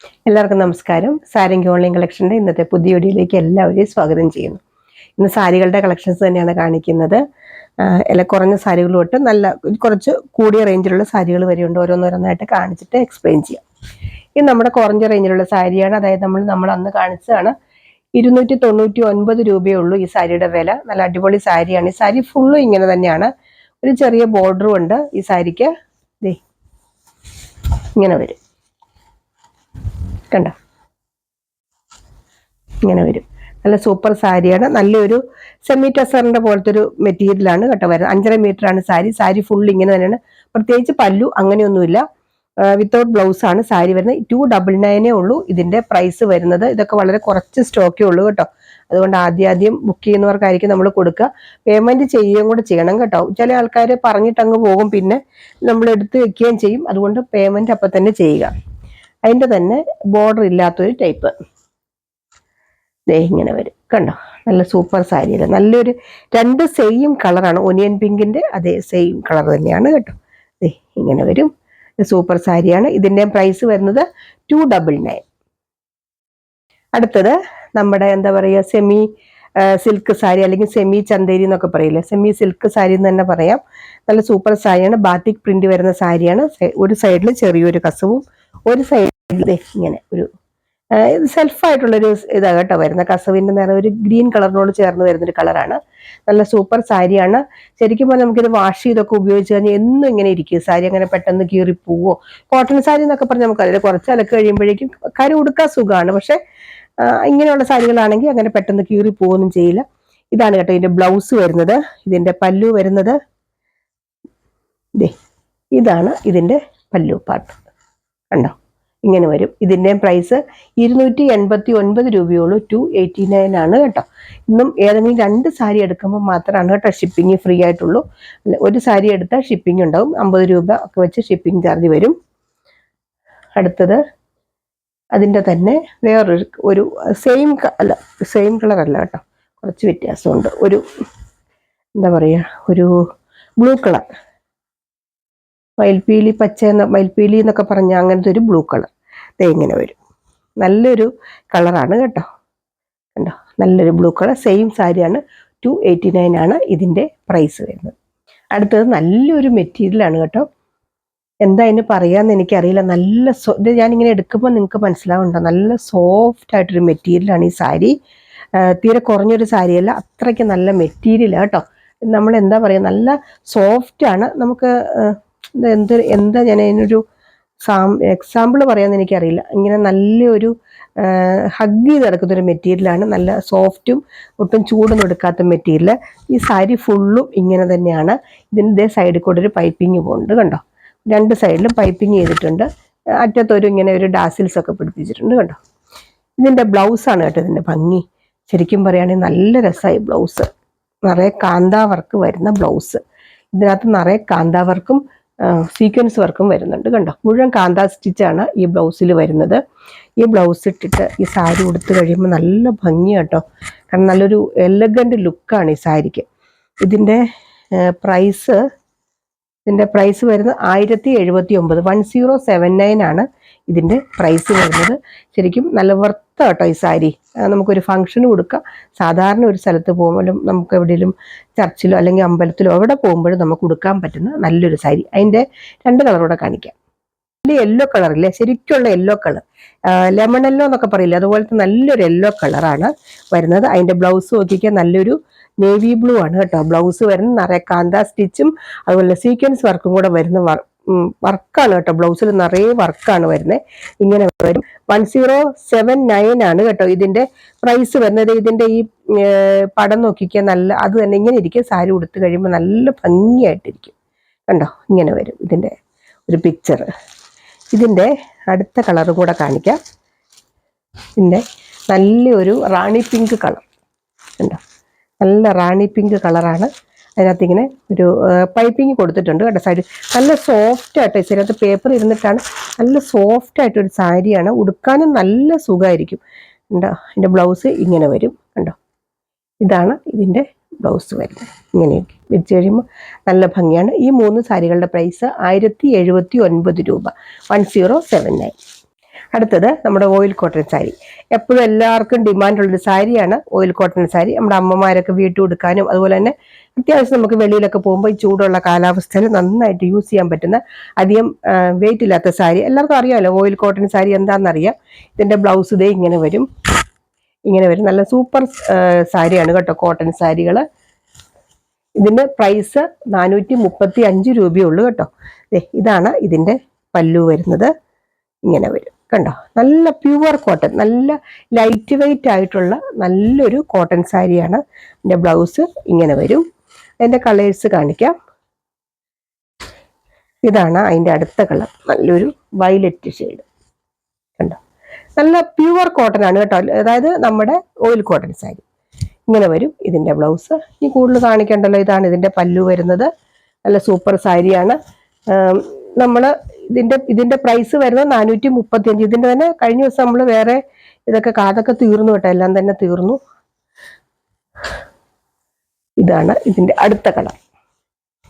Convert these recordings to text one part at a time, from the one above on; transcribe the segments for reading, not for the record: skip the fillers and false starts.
എല്ലാവർക്കും നമസ്കാരം. സാരിങ്കി ഓൺലൈൻ കളക്ഷൻ്റെ ഇന്നത്തെ പുതിയ വീഡിയോയിലേക്ക് എല്ലാവരെയും സ്വാഗതം ചെയ്യുന്നു. ഇന്ന് സാരികളുടെ കളക്ഷൻസ് തന്നെയാണ് കാണിക്കുന്നത്. എല്ലാം കുറഞ്ഞ സാരികൾ തൊട്ട് നല്ല കുറച്ച് കൂടിയ റേഞ്ചിലുള്ള സാരികൾ വരെയുണ്ട്. ഓരോന്നോരോന്നായിട്ട് കാണിച്ചിട്ട് എക്സ്പ്ലെയിൻ ചെയ്യാം. ഇത് നമ്മുടെ കുറഞ്ഞ റേഞ്ചിലുള്ള സാരിയാണ്. അതായത് നമ്മൾ അന്ന് കാണിച്ചതാണ്. 299 രൂപയേ ഉള്ളൂ ഈ സാരിയുടെ വില. നല്ല അടിപൊളി സാരിയാണ്. ഈ സാരി ഫുള്ളും ഇങ്ങനെ തന്നെയാണ്. ഒരു ചെറിയ ബോർഡറും ഉണ്ട് ഈ സാരിക്ക്. ഇങ്ങനെ വരും, കണ്ടോ, ഇങ്ങനെ വരും. നല്ല സൂപ്പർ സാരിയാണ്. നല്ലൊരു സെമി ടസറിന്റെ പോലത്തെ ഒരു മെറ്റീരിയലാണ് കേട്ടോ വരുന്നത്. 5.5 മീറ്ററാണ് സാരി. സാരി ഫുൾ ഇങ്ങനെ തന്നെയാണ്. പ്രത്യേകിച്ച് പല്ലു അങ്ങനെയൊന്നുമില്ല. വിത്തൗട്ട് ബ്ലൗസ് ആണ് സാരി വരുന്നത്. 299 ഉള്ളൂ ഇതിന്റെ പ്രൈസ് വരുന്നത്. ഇതൊക്കെ വളരെ കുറച്ച് സ്റ്റോക്കേ ഉള്ളൂ കേട്ടോ. അതുകൊണ്ട് ആദ്യം ബുക്ക് ചെയ്യുന്നവർക്കായിരിക്കും നമ്മൾ കൊടുക്കുക. പേയ്മെന്റ് ചെയ്യുകയും കൂടെ ചെയ്യണം കേട്ടോ. ചില ആൾക്കാർ പറഞ്ഞിട്ടങ്ങ് പോകും, പിന്നെ നമ്മൾ എടുത്ത് വെക്കുകയും ചെയ്യും. അതുകൊണ്ട് പേയ്മെന്റ് അപ്പം തന്നെ ചെയ്യുക. അതിൻ്റെ തന്നെ ബോർഡർ ഇല്ലാത്തൊരു ടൈപ്പ് ഇങ്ങനെ വരും, കണ്ടോ. നല്ല സൂപ്പർ സാരിയല്ല. നല്ലൊരു രണ്ട് സെയിം കളറാണ്. ഒനിയൻ പിങ്കിന്റെ അതേ സെയിം കളർ തന്നെയാണ് കേട്ടോ. ഇങ്ങനെ വരും. സൂപ്പർ സാരിയാണ്. ഇതിന്റെ പ്രൈസ് വരുന്നത് 299. അടുത്തത് നമ്മുടെ എന്താ പറയുക, സെമി സിൽക്ക് സാരി അല്ലെങ്കിൽ സെമി ചന്തേരി എന്നൊക്കെ പറയില്ലേ, സെമി സിൽക്ക് സാരി എന്ന് തന്നെ പറയാം. നല്ല സൂപ്പർ സാരിയാണ്. ബാത്തിക് പ്രിന്റ് വരുന്ന സാരിയാണ്. ഒരു സൈഡിൽ ചെറിയൊരു കസവും ഒരു സൈഡിൽ ഇങ്ങനെ ഒരു സെൽഫായിട്ടുള്ളൊരു ഇതാ കേട്ടോ വരുന്ന. കസവിന്റെ നിറം ഒരു ഗ്രീൻ കളറിനോട് ചേർന്ന് വരുന്നൊരു കളറാണ്. നല്ല സൂപ്പർ സാരിയാണ്. ശരിക്കും പറഞ്ഞാൽ നമുക്കിത് വാഷ് ചെയ്തൊക്കെ ഉപയോഗിച്ച് കഴിഞ്ഞാൽ എന്നും ഇങ്ങനെ ഇരിക്കും സാരി. അങ്ങനെ പെട്ടെന്ന് കീറിപ്പോവോ. കോട്ടൺ സാരി എന്നൊക്കെ പറഞ്ഞാൽ നമുക്കറിയാം, കുറച്ച് അലക്ക് കഴിയുമ്പോഴേക്കും കാര്യം ഉടുക്കാൻ സുഖമാണ്. പക്ഷെ ഇങ്ങനെയുള്ള സാരികളാണെങ്കിൽ അങ്ങനെ പെട്ടെന്ന് കീറി പോവൊന്നും ചെയ്യില്ല. ഇതാണ് കേട്ടോ ഇതിന്റെ ബ്ലൗസ് വരുന്നത്. ഇതിന്റെ പല്ലു വരുന്നത് ഇതാണ്. ഇതിന്റെ പല്ലു പാർട്ട് കണ്ടോ, ഇങ്ങനെ വരും. ഇതിന്റെ പ്രൈസ് 289 രൂപയുള്ളൂ. 289 ആണ് കേട്ടോ. ഇന്നും ഏതെങ്കിലും 2 സാരി എടുക്കുമ്പോൾ മാത്രമാണ് കേട്ടോ ഷിപ്പിംഗ് ഫ്രീ ആയിട്ടുള്ളൂ. ഒരു സാരി എടുത്താൽ ഷിപ്പിംഗ് ഉണ്ടാവും. 50 രൂപ ഒക്കെ വെച്ച് ഷിപ്പിംഗ് ചാർജ് വരും. അടുത്തത് അതിൻ്റെ തന്നെ വേറൊരു സെയിം കളർ അല്ല കേട്ടോ, കുറച്ച് വ്യത്യാസമുണ്ട്. ഒരു എന്താ പറയുക, ഒരു ബ്ലൂ കളർ, മയിൽപ്പീലി പച്ച മയിൽപ്പീലി എന്നൊക്കെ പറഞ്ഞ അങ്ങനത്തെ ഒരു ബ്ലൂ കളർ ഇങ്ങനെ വരും. നല്ലൊരു കളറാണ് കേട്ടോ, കണ്ടോ. നല്ലൊരു ബ്ലൂ കളർ സെയിം സാരിയാണ്. 289 ആണ് ഇതിൻ്റെ പ്രൈസ് വരുന്നത്. അടുത്തത് നല്ലൊരു മെറ്റീരിയലാണ് കേട്ടോ. എന്താ അതിന് പറയാന്ന് എനിക്കറിയില്ല. നല്ല ഇത് ഞാനിങ്ങനെ എടുക്കുമ്പോൾ നിങ്ങൾക്ക് മനസ്സിലാവുന്നുണ്ടോ, നല്ല സോഫ്റ്റ് ആയിട്ടൊരു മെറ്റീരിയലാണ് ഈ സാരി. തീരെ കുറഞ്ഞൊരു സാരിയല്ല, അത്രയ്ക്ക് നല്ല മെറ്റീരിയലാണ് കേട്ടോ. നമ്മൾ എന്താ പറയുക, നല്ല സോഫ്റ്റാണ്. നമുക്ക് എന്താ ഞാൻ അതിനൊരു എക്സാമ്പിൾ പറയാമെന്ന് എനിക്കറിയില്ല. ഇങ്ങനെ നല്ലൊരു ഹഗ് ചെയ്ത് കിടക്കുന്നൊരു മെറ്റീരിയലാണ്. നല്ല സോഫ്റ്റും ഒട്ടും ചൂടൊന്നും എടുക്കാത്ത മെറ്റീരിയൽ. ഈ സാരി ഫുള്ളും ഇങ്ങനെ തന്നെയാണ്. ഇതിൻ്റെ സൈഡിൽ കൂടെ ഒരു പൈപ്പിങ് പോകുന്നുണ്ട് കണ്ടോ. 2 സൈഡിലും പൈപ്പിങ് ചെയ്തിട്ടുണ്ട്. അറ്റത്തൊരു ഇങ്ങനെ ഒരു ഡാസിൽസ് ഒക്കെ പിടിപ്പിച്ചിട്ടുണ്ട് കണ്ടോ. ഇതിൻ്റെ ബ്ലൗസാണ് കേട്ടോ ഇതിൻ്റെ ഭംഗി. ശരിക്കും പറയുകയാണെങ്കിൽ നല്ല രസമായി ബ്ലൗസ്. നിറയെ കാന്താ വർക്ക് വരുന്ന ബ്ലൗസ്. ഇതിനകത്ത് നിറയെ കാന്താ വർക്കും സീക്വൻസ് വർക്കും വരുന്നുണ്ട് കണ്ടോ. മുഴുവൻ കാന്താ സ്റ്റിച്ചാണ് ഈ ബ്ലൗസിൽ വരുന്നത്. ഈ ബ്ലൗസ് ഇട്ടിട്ട് ഈ സാരി ഉടുത്ത് കഴിയുമ്പോൾ നല്ല ഭംഗിയാണ് കേട്ടോ. കാരണം നല്ലൊരു എലഗൻ്റ് ലുക്കാണ് ഈ സാരിക്ക്. ഇതിൻ്റെ പ്രൈസ് വരുന്നത് 1079, 1079 ആണ് ഇതിൻ്റെ പ്രൈസ് വരുന്നത്. ശരിക്കും നല്ല വർത്ത് കേട്ടോ ഈ സാരി. നമുക്കൊരു ഫംഗ്ഷന് കൊടുക്കാം. സാധാരണ ഒരു സ്ഥലത്ത് പോകുമ്പോഴും നമുക്ക് എവിടെയെങ്കിലും ചർച്ചിലോ അല്ലെങ്കിൽ അമ്പലത്തിലോ എവിടെ പോകുമ്പോഴും നമുക്ക് കൊടുക്കാൻ പറ്റുന്ന നല്ലൊരു സാരി. അതിൻ്റെ 2 കളറൂടെ കാണിക്കാം. നല്ല യെല്ലോ കളറില്ലേ, ശരിക്കുള്ള യെല്ലോ കളർ, ലെമൺ യെല്ലോ എന്നൊക്കെ പറയില്ല, അതുപോലത്തെ നല്ലൊരു യെല്ലോ കളറാണ് വരുന്നത്. അതിൻ്റെ ബ്ലൗസ് നോക്കിക്കാൻ നല്ലൊരു നേവി ബ്ലൂ ആണ് കേട്ടോ ബ്ലൗസ് വരുന്നത്. നിറയെ കാന്താ സ്റ്റിച്ചും അതുപോലെ സീക്വൻസ് വർക്കും കൂടെ വരുന്ന വർക്കാണ് കേട്ടോ. ബ്ലൗസിൽ നിറയെ വർക്കാണ് വരുന്നത്. ഇങ്ങനെ വരും. 1079 ആണ് കേട്ടോ ഇതിൻ്റെ പ്രൈസ് വരുന്നത്. ഇതിൻ്റെ ഈ പടം നോക്കിക്കാൻ നല്ല അത് തന്നെ ഇങ്ങനെ ഇരിക്കും. സാരി ഉടുത്ത് കഴിയുമ്പോൾ നല്ല ഭംഗിയായിട്ടിരിക്കും കണ്ടോ. ഇങ്ങനെ വരും ഇതിൻ്റെ ഒരു പിക്ചർ. ഇതിൻ്റെ അടുത്ത കളർ കൂടെ കാണിക്കാം. ഇതിൻ്റെ നല്ലൊരു റാണി പിങ്ക് കളർ കണ്ടോ. നല്ല റാണി പിങ്ക് കളറാണ്. അതിനകത്ത് ഇങ്ങനെ ഒരു പൈപ്പിങ് കൊടുത്തിട്ടുണ്ട് കേട്ടോ. സൈഡ് നല്ല സോഫ്റ്റ് ആയിട്ട്, ഇതിനകത്ത് പേപ്പർ ഇരുന്നിട്ടാണ്. നല്ല സോഫ്റ്റ് ആയിട്ടൊരു സാരിയാണ്. ഉടുക്കാനും നല്ല സുഖമായിരിക്കും കണ്ടോ. ഇതിൻ്റെ ബ്ലൗസ് ഇങ്ങനെ വരും കണ്ടോ. ഇതാണ് ഇതിൻ്റെ ബ്ലൗസ് വരുന്നത്. ഇങ്ങനെയൊക്കെ വെച്ച് കഴിയുമ്പോൾ നല്ല ഭംഗിയാണ്. ഈ 3 സാരികളുടെ പ്രൈസ് 1079 രൂപ, 1079. അടുത്തത് നമ്മുടെ ഓയിൽ കോട്ടൺ സാരി. എപ്പോഴും എല്ലാവർക്കും ഡിമാൻഡുള്ളൊരു സാരിയാണ് ഓയിൽ കോട്ടൺ സാരി. നമ്മുടെ അമ്മമാരൊക്കെ വീട്ടിൽ കൊടുക്കാനും അതുപോലെ തന്നെ അത്യാവശ്യം നമുക്ക് വെളിയിലൊക്കെ പോകുമ്പോൾ ഈ ചൂടുള്ള കാലാവസ്ഥയിൽ നന്നായിട്ട് യൂസ് ചെയ്യാൻ പറ്റുന്ന അധികം വെയിറ്റ് ഇല്ലാത്ത സാരി. എല്ലാവർക്കും അറിയാമല്ലോ ഓയിൽ കോട്ടൺ സാരി എന്താണെന്നറിയാം. ഇതിൻ്റെ ബ്ലൗസ് ഇതേ ഇങ്ങനെ വരും. നല്ല സൂപ്പർ സാരിയാണ് കേട്ടോ കോട്ടൺ സാരികൾ. ഇതിൻ്റെ പ്രൈസ് 435 രൂപയേ ഉള്ളൂ കേട്ടോ. ഇതാണ് ഇതിൻ്റെ പല്ലു വരുന്നത്. ഇങ്ങനെ വരും കണ്ടോ. നല്ല പ്യുവർ കോട്ടൺ, നല്ല ലൈറ്റ് വെയിറ്റ് ആയിട്ടുള്ള നല്ലൊരു കോട്ടൺ സാരിയാണ്. ഇതിൻ്റെ ബ്ലൗസ് ഇങ്ങനെ വരും. അതിൻ്റെ കളേഴ്സ് കാണിക്കാം. ഇതാണ് അതിൻ്റെ അടുത്ത കളർ, നല്ലൊരു വയലറ്റ് ഷെയ്ഡ് കണ്ടോ. നല്ല പ്യുവർ കോട്ടൺ ആണ് കേട്ടോ. അതായത് നമ്മുടെ ഓയിൽ കോട്ടൺ സാരി ഇങ്ങനെ വരും. ഇതിൻ്റെ ബ്ലൗസ് ഇനി കൂടുതൽ കാണിക്കണ്ടല്ലോ. ഇതാണ് ഇതിൻ്റെ പല്ലു വരുന്നത്. നല്ല സൂപ്പർ സാരിയാണ്. നമ്മൾ ഇതിൻ്റെ പ്രൈസ് വരുന്നത് 435. ഇതിൻ്റെ തന്നെ കഴിഞ്ഞ ദിവസം നമ്മൾ വേറെ അതൊക്കെ തീർന്നു കേട്ടോ. എല്ലാം തന്നെ തീർന്നു. ഇതാണ് ഇതിൻ്റെ അടുത്ത കളർ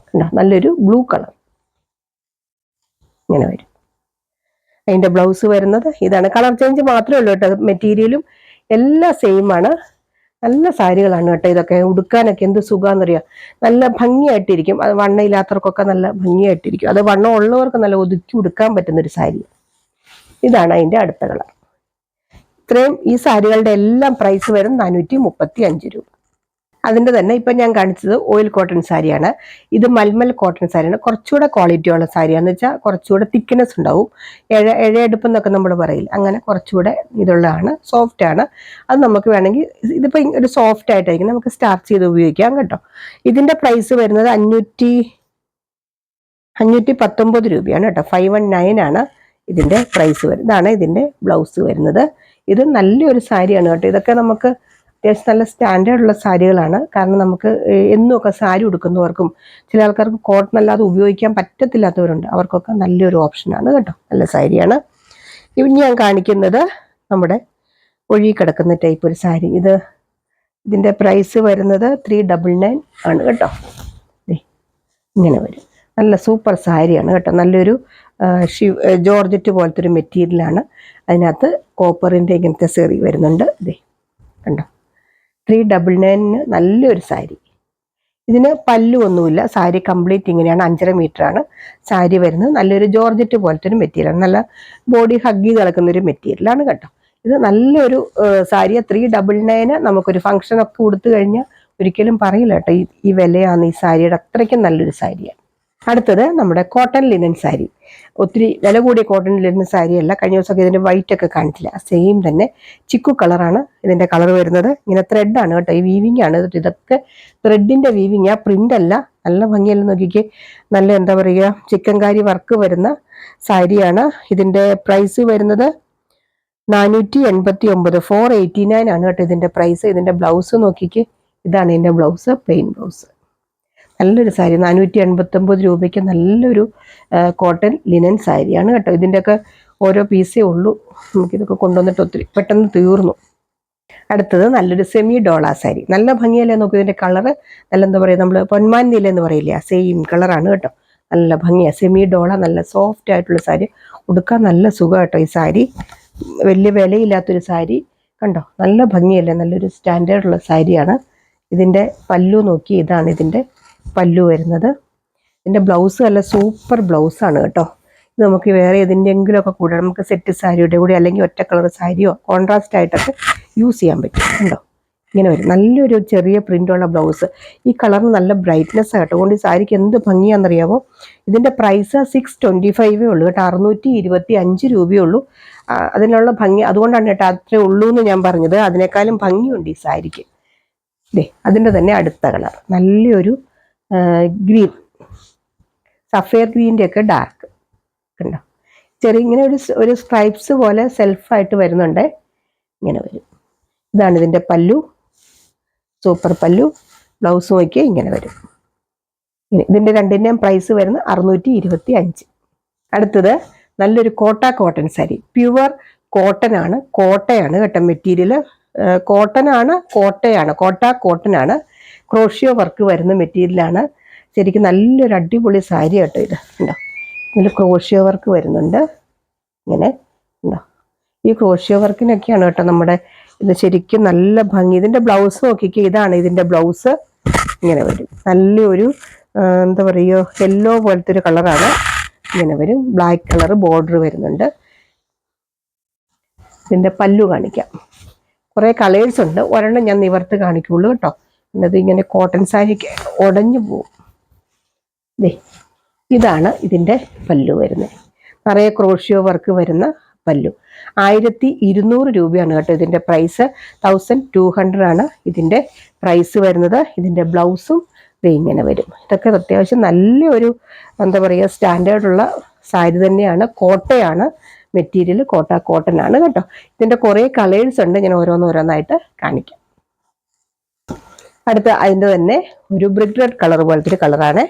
കണ്ടോ. നല്ലൊരു ബ്ലൂ കളർ ഇങ്ങനെ വരും. അതിൻ്റെ ബ്ലൗസ് വരുന്നത് ഇതാണ്. കളർ ചേഞ്ച് മാത്രമേ ഉള്ളൂ കേട്ടോ. മെറ്റീരിയലും എല്ലാം സെയിം ആണ്. നല്ല സാരികളാണ് കേട്ടോ. ഇതൊക്കെ ഉടുക്കാനൊക്കെ എന്ത് സുഖാന്നറിയാം. നല്ല ഭംഗിയായിട്ടിരിക്കും. അത് വണ്ണയില്ലാത്തവർക്കൊക്കെ നല്ല ഭംഗിയായിട്ടിരിക്കും. അത് വണ്ണം ഉള്ളവർക്ക് നല്ല ഒതുക്കി ഉടുക്കാൻ പറ്റുന്നൊരു സാരി. ഇതാണ് അതിൻ്റെ അടുത്ത കളർ. ഇത്രയും ഈ സാരികളുടെ എല്ലാം പ്രൈസ് വരും 435 രൂപ. അതിൻ്റെ തന്നെ ഇപ്പം ഞാൻ കാണിച്ചത് ഓയിൽ കോട്ടൺ സാരിയാണ്. ഇത് മൽമൽ കോട്ടൺ സാരിയാണ്. കുറച്ചുകൂടെ ക്വാളിറ്റി ഉള്ള സാരിയാണെന്ന് വെച്ചാൽ കുറച്ചുകൂടെ തിക്നെസ് ഉണ്ടാവും. എഴയെടുപ്പെന്നൊക്കെ നമ്മൾ പറയില്ല, അങ്ങനെ കുറച്ചുകൂടെ ഇതുള്ളതാണ്. സോഫ്റ്റ് ആണ്. അത് നമുക്ക് വേണമെങ്കിൽ ഇതിപ്പോൾ ഒരു സോഫ്റ്റ് ആയിട്ടായിരിക്കും നമുക്ക് സ്റ്റാർച്ച് ചെയ്ത് ഉപയോഗിക്കാം കേട്ടോ. ഇതിൻ്റെ പ്രൈസ് വരുന്നത് 519 രൂപയാണ് കേട്ടോ. 519 ആണ് ഇതിൻ്റെ പ്രൈസ് വരുന്നത്. ഇതാണ് ഇതിൻ്റെ ബ്ലൗസ് വരുന്നത്. ഇത് നല്ലൊരു സാരിയാണ് കേട്ടോ. ഇതൊക്കെ നമുക്ക് അത്യാവശ്യം നല്ല സ്റ്റാൻഡേർഡ് ഉള്ള സാരികളാണ്. കാരണം നമുക്ക് എന്നൊക്കെ സാരി ഉടുക്കുന്നവർക്കും ചില ആൾക്കാർക്ക് കോട്ടൺ അല്ലാതെ ഉപയോഗിക്കാൻ പറ്റത്തില്ലാത്തവരുണ്ട്. അവർക്കൊക്കെ നല്ലൊരു ഓപ്ഷനാണ് കേട്ടോ. നല്ല സാരിയാണ്. ഇനി ഞാൻ കാണിക്കുന്നത് നമ്മുടെ ഒഴുകി കിടക്കുന്ന ടൈപ്പ് ഒരു സാരി. ഇതിൻ്റെ പ്രൈസ് വരുന്നത് 399 ആണ് കേട്ടോ. ഇങ്ങനെ വരും. നല്ല സൂപ്പർ സാരിയാണ് കേട്ടോ. നല്ലൊരു ജോർജറ്റ് പോലത്തെ ഒരു മെറ്റീരിയലാണ്. അതിനകത്ത് കോപ്പറിൻ്റെ ഇങ്ങനത്തെ സെറി വരുന്നുണ്ട്. കണ്ടോ. 399 നല്ലൊരു സാരി. ഇതിന് പല്ലു ഒന്നുമില്ല. സാരി കംപ്ലീറ്റ് ഇങ്ങനെയാണ്. 5.5 മീറ്ററാണ് സാരി വരുന്നത്. നല്ലൊരു ജോർജറ്റ് പോലത്തെ ഒരു മെറ്റീരിയലാണ്. നല്ല ബോഡി ഹഗ് ചെയ്ത് കിടക്കുന്നൊരു മെറ്റീരിയലാണ് കേട്ടോ. ഇത് നല്ലൊരു സാരി. 399 നമുക്കൊരു ഫംഗ്ഷനൊക്കെ കൊടുത്തു കഴിഞ്ഞാൽ ഒരിക്കലും പറയില്ല കേട്ടോ ഈ വിലയാണ് ഈ സാരിയുടെ. അത്രയ്ക്കും നല്ലൊരു സാരിയാണ്. അടുത്തത് നമ്മുടെ കോട്ടൺ ലിനൻ സാരി. ഒത്തിരി വില കൂടിയ കോട്ടൺ ലിനൻ സാരിയല്ല. കഴിഞ്ഞ ദിവസമൊക്കെ ഇതിൻ്റെ വൈറ്റ് ഒക്കെ കാണിച്ചില്ല. സെയിം തന്നെ ചിക്കു കളറാണ് ഇതിൻ്റെ കളർ വരുന്നത്. ഇങ്ങനെ ത്രെഡാണ് കേട്ടോ. ഈ വീവിങ് ആണ്. ഇതൊക്കെ ത്രെഡിൻ്റെ വീവിങ്, ആ പ്രിന്റ് അല്ല. നല്ല ഭംഗിയല്ല നോക്കിക്കേ. നല്ല എന്താ പറയുക, ചിക്കൻകാരി വർക്ക് വരുന്ന സാരിയാണ്. ഇതിൻ്റെ പ്രൈസ് വരുന്നത് 489, 489 ആണ് കേട്ടോ ഇതിൻ്റെ പ്രൈസ്. ഇതിൻ്റെ ബ്ലൗസ് നോക്കിക്കേ. ഇതാണ് ഇതിൻ്റെ ബ്ലൗസ്, പ്ലെയിൻ ബ്ലൗസ്. നല്ലൊരു സാരി. 489 രൂപയ്ക്ക് നല്ലൊരു കോട്ടൺ ലിനൻ സാരിയാണ് കേട്ടോ. ഇതിൻ്റെയൊക്കെ ഓരോ പീസേ ഉള്ളൂ. നമുക്കിതൊക്കെ കൊണ്ടുവന്നിട്ട് ഒത്തിരി പെട്ടെന്ന് തീർന്നു. അടുത്തത് നല്ലൊരു സെമി ഡോള സാരി. നല്ല ഭംഗിയല്ലേ നോക്കൂ. ഇതിൻ്റെ കളറ് നല്ല എന്താ പറയുക, നമ്മൾ പൊന്മാൻ നീല എന്ന് പറയില്ലേ, ആ സെയിം കളറാണ് കേട്ടോ. നല്ല ഭംഗിയാണ്. സെമി ഡോള, നല്ല സോഫ്റ്റ് ആയിട്ടുള്ള സാരി. ഉടുക്കാൻ നല്ല സുഖം കേട്ടോ ഈ സാരി. വലിയ വിലയില്ലാത്തൊരു സാരി കണ്ടോ. നല്ല ഭംഗിയല്ലേ. നല്ലൊരു സ്റ്റാൻഡേർഡുള്ള സാരിയാണ്. ഇതിൻ്റെ പല്ലു നോക്കി. ഇതാണ് ഇതിൻ്റെ പല്ലു വരുന്നത്. ഇതിൻ്റെ ബ്ലൗസ് നല്ല സൂപ്പർ ബ്ലൗസാണ് കേട്ടോ. ഇത് നമുക്ക് വേറെ ഏതിൻ്റെങ്കിലുമൊക്കെ കൂടെ നമുക്ക് സെറ്റ് സാരിയുടെ കൂടെ അല്ലെങ്കിൽ ഒറ്റ കളർ സാരിയോ കോൺട്രാസ്റ്റ് ആയിട്ടൊക്കെ യൂസ് ചെയ്യാൻ പറ്റും കണ്ടോ. ഇങ്ങനെ വരും. നല്ലൊരു ചെറിയ പ്രിൻ്റുള്ള ബ്ലൗസ്. ഈ കളറിന് നല്ല ബ്രൈറ്റ്നെസ് ആട്ടോ. അതുകൊണ്ട് ഈ സാരിക്ക് എന്ത് ഭംഗിയാണെന്നറിയാമോ. ഇതിൻ്റെ പ്രൈസ് 625 ഉള്ളൂ കേട്ടോ. 625 രൂപയേ ഉള്ളൂ. അതിനുള്ള ഭംഗി അതുകൊണ്ടാണ് കേട്ടോ അത്രേ ഉള്ളൂ എന്ന് ഞാൻ പറഞ്ഞത്. അതിനേക്കാളും ഭംഗിയുണ്ട് ഈ സാരിക്ക്. അതിൻ്റെ തന്നെ അടുത്ത കളർ നല്ലൊരു ഗ്രീൻ, സഫയർ ഗ്രീൻ്റെ ഒക്കെ ഡാർക്ക് കണ്ടോ. ചെറിയ ഇങ്ങനെ ഒരു സ്ട്രൈപ്സ് പോലെ സെൽഫായിട്ട് വരുന്നുണ്ട്. ഇങ്ങനെ വരും. ഇതാണ് ഇതിൻ്റെ പല്ലു, സൂപ്പർ പല്ലു. ബ്ലൗസ് നോക്കിയാൽ ഇങ്ങനെ വരും. ഇതിൻ്റെ രണ്ടിൻ്റെയും പ്രൈസ് വരുന്നത് 625. അടുത്തത് നല്ലൊരു കോട്ടൺ സാരി. പ്യുവർ കോട്ടൺ ആണ്. കോട്ടയാണ് കേട്ടോ മെറ്റീരിയൽ. കോട്ടനാണ്. കോട്ടൺ ആണ്. ക്രോഷ്യോ വർക്ക് വരുന്ന മെറ്റീരിയലാണ്. ശരിക്കും നല്ലൊരു അടിപൊളി സാരി കേട്ടോ ഇത്. ഉണ്ടോ. ഇതിൽ ക്രോഷ്യോ വർക്ക് വരുന്നുണ്ട്. ഇങ്ങനെ ഉണ്ടോ. ഈ ക്രോഷ്യോ വർക്കിനൊക്കെയാണ് കേട്ടോ നമ്മുടെ ഇത് ശരിക്കും നല്ല ഭംഗി. ഇതിന്റെ ബ്ലൗസ് നോക്കിക്കേ, ഇതാണ് ഇതിന്റെ ബ്ലൗസ്. ഇങ്ങനെ വരും, നല്ലൊരു എന്താ പറയുക, യെല്ലോ പോലത്തെ ഒരു കളറാണ്. ഇങ്ങനെ വരും, ബ്ലാക്ക് കളർ ബോർഡർ വരുന്നുണ്ട്. ഇതിന്റെ പല്ലു കാണിക്കാം. കുറേ കളേഴ്സ് ഉണ്ട്, ഒരെണ്ണം ഞാൻ നിവർത്ത് കാണിക്കുള്ളൂ കേട്ടോ. എന്നത് ഇങ്ങനെ കോട്ടൺ സാരിക്ക് ഉടഞ്ഞു പോവും. ഇതാണ് ഇതിന്റെ പല്ലു വരുന്നത്, നിറയെ ക്രോഷ്യോ വർക്ക് വരുന്ന പല്ലു. 1200 രൂപയാണ് കേട്ടോ ഇതിന്റെ പ്രൈസ്. 1200 ആണ് ഇതിന്റെ പ്രൈസ് വരുന്നത്. ഇതിന്റെ ബ്ലൗസും ഇങ്ങനെ വരും. ഇതൊക്കെ അത്യാവശ്യം നല്ലൊരു എന്താ പറയുക സ്റ്റാൻഡേർഡുള്ള സാരി തന്നെയാണ്. കോട്ടയാണ് മെറ്റീരിയൽ, കോട്ടൺ ആണ് കേട്ടോ. ഇതിന്റെ കുറേ കളേഴ്സ് ഉണ്ട്, ഞാൻ ഓരോന്നോരോന്നായിട്ട് കാണിക്കാം. അടുത്ത അതിൻ്റെ തന്നെ ഒരു ബ്രിക്ക് റെഡ് കളർ പോലത്തെ ഒരു കളറാണ്.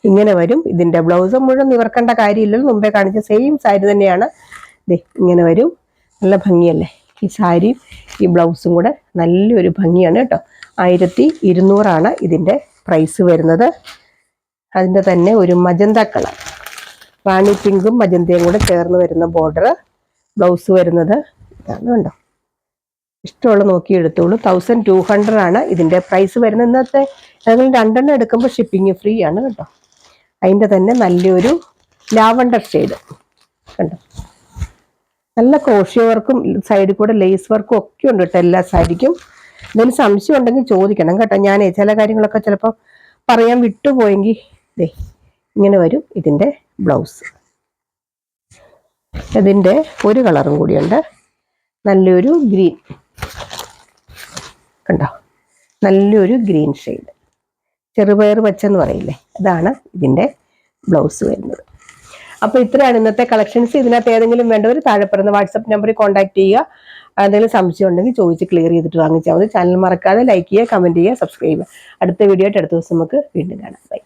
ഇങ്ങനെ വരും. ഇതിന്റെ ബ്ലൗസ് മുഴുവൻ നിവർക്കേണ്ട കാര്യമില്ലല്ലോ, മുമ്പേ കാണിച്ച സെയിം സാരി തന്നെയാണ്. ഇങ്ങനെ വരും, നല്ല ഭംഗിയല്ലേ ഈ സാരിയും ഈ ബ്ലൗസും കൂടെ, നല്ലൊരു ഭംഗിയാണ് കേട്ടോ. 1200 ആണ് ഇതിന്റെ പ്രൈസ് വരുന്നത്. അതിൻ്റെ തന്നെ ഒരു മജന്ത കളർ, റാണി പിങ്കും മജന്തയും കൂടെ ചേർന്ന് വരുന്ന ബോർഡർ. ബ്ലൗസ് വരുന്നത് ഇതാണ് കണ്ടോ. ഇഷ്ടമുള്ള നോക്കി എടുത്തോളൂ. 1200 ആണ് ഇതിന്റെ പ്രൈസ് വരുന്നത്. ഇന്നത്തെ നിങ്ങൾ 2 എണ്ണം എടുക്കുമ്പോൾ ഷിപ്പിംഗ് ഫ്രീ ആണ് കേട്ടോ. അതിൻ്റെ തന്നെ നല്ലൊരു ലാവണ്ടർ ഷെയ്ഡ് കണ്ടോ. നല്ല ക്രോഷ്യോ വർക്കും സൈഡിൽ കൂടെ ലേസ് വർക്കും ഒക്കെ ഉണ്ട് കേട്ടോ എല്ലാ സാരിക്കും. എന്തെങ്കിലും സംശയം ഉണ്ടെങ്കിൽ ചോദിക്കണം കേട്ടോ. ഞാൻ ചില കാര്യങ്ങളൊക്കെ ചിലപ്പോൾ പറയാൻ വിട്ടുപോയെങ്കിൽ ഇങ്ങനെ വരും ഇതിന്റെ ബ്ലൗസ്. ഇതിന്റെ ഒരു കളറും കൂടിയുണ്ട്, നല്ലൊരു ഗ്രീൻ കണ്ടോ, നല്ലൊരു ഗ്രീൻ ഷെയ്ഡ്, ചെറുപയർ പച്ചെന്ന് പറയില്ലേ, അതാണ് ഇതിന്റെ ബ്ലൗസ് വരുന്നത്. അപ്പോൾ ഇത്രയാണ് ഇന്നത്തെ കളക്ഷൻസ്. ഇതിനകത്ത് ഏതെങ്കിലും വേണ്ടവർ താഴെ പറയുന്ന വാട്സപ്പ് നമ്പറിൽ കോൺടാക്ട് ചെയ്യുക. എന്തെങ്കിലും സംശയം ഉണ്ടെങ്കിൽ ചോദിച്ച് ക്ലിയർ ചെയ്തിട്ട് വാങ്ങിച്ചാൽ മതി. ചാനൽ മറക്കാതെ ലൈക്ക് ചെയ്യുക, കമന്റ് ചെയ്യുക, സബ്സ്ക്രൈബ് ചെയ്യുക. അടുത്ത വീഡിയോ ആയിട്ട് അടുത്ത ദിവസം നമുക്ക് വീണ്ടും കാണാം. ബൈ.